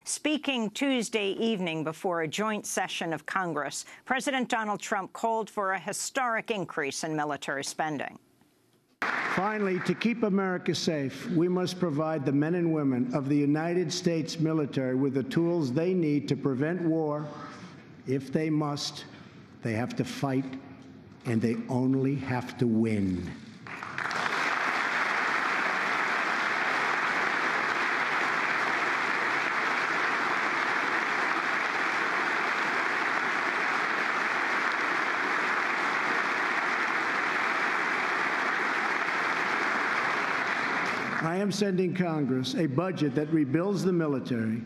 Speaking Tuesday evening before a joint session of Congress, President Donald Trump called for a historic increase in military spending. Finally, to keep America safe, we must provide the men and women of the United States military with the tools they need to prevent war. If they must, they have to fight, and they only have to win. I am sending Congress a budget that rebuilds the military,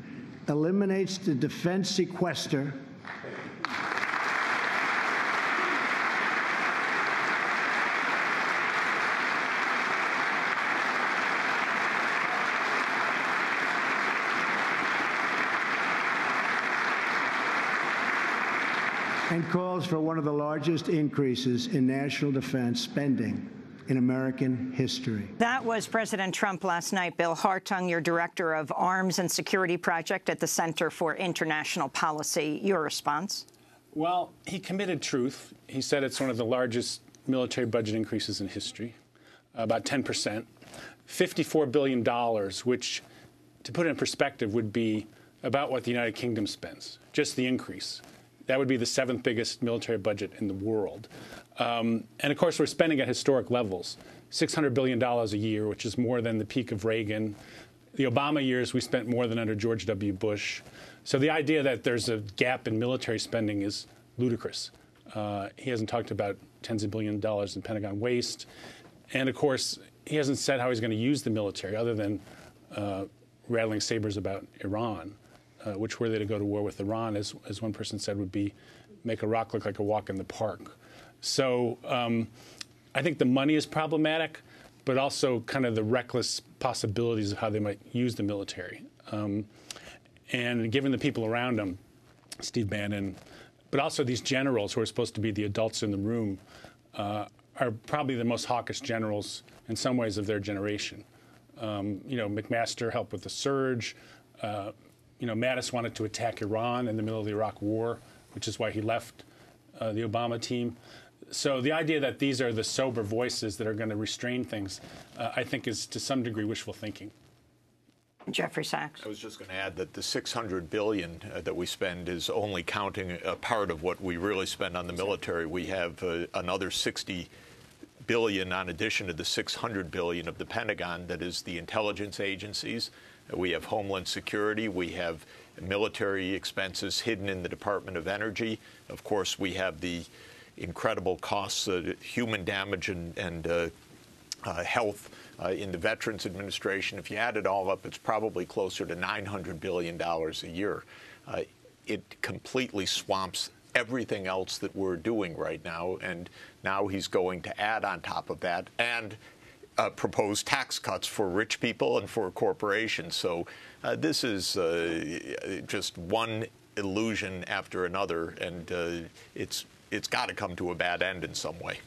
eliminates the defense sequester, and calls for one of the largest increases in national defense spending in American history. That was President Trump last night. Bill Hartung, your director of Arms and Security Project at the Center for International Policy. Your response? Well, he committed truth. He said it's one of the largest military budget increases in history, about 10%. $54 billion, which, to put it in perspective, would be about what the United Kingdom spends, just the increase. That would be the 7th biggest military budget in the world. And, of course, we're spending at historic levels, $600 billion a year, which is more than the peak of Reagan. The Obama years, we spent more than under George W. Bush. So the idea that there's a gap in military spending is ludicrous. He hasn't talked about tens of billions of dollars in Pentagon waste. And, of course, he hasn't said how he's going to use the military other than rattling sabers about Iran. Which were they to go to war with Iran, as one person said, would be make a rock look like a walk in the park. So I think the money is problematic, but also kind of the reckless possibilities of how they might use the military. And given the people around him, Steve Bannon, but also these generals who are supposed to be the adults in the room, are probably the most hawkish generals in some ways of their generation. McMaster helped with the surge. Mattis wanted to attack Iran in the middle of the Iraq War, which is why he left the Obama team. So the idea that these are the sober voices that are going to restrain things, I think, is to some degree wishful thinking. Jeffrey Sachs. I was just going to add that the $600 billion that we spend is only counting a part of what we really spend on the military. We have another $60 billion in addition to the $600 billion of the Pentagon that is the intelligence agencies. We have Homeland Security. We have military expenses hidden in the Department of Energy. Of course, we have the incredible costs, human damage and health in the Veterans Administration. If you add it all up, it's probably closer to $900 billion a year. It completely swamps everything else that we're doing right now, and now he's going to add on top of that and propose tax cuts for rich people and for corporations. So this is just one illusion after another, and it's got to come to a bad end in some way.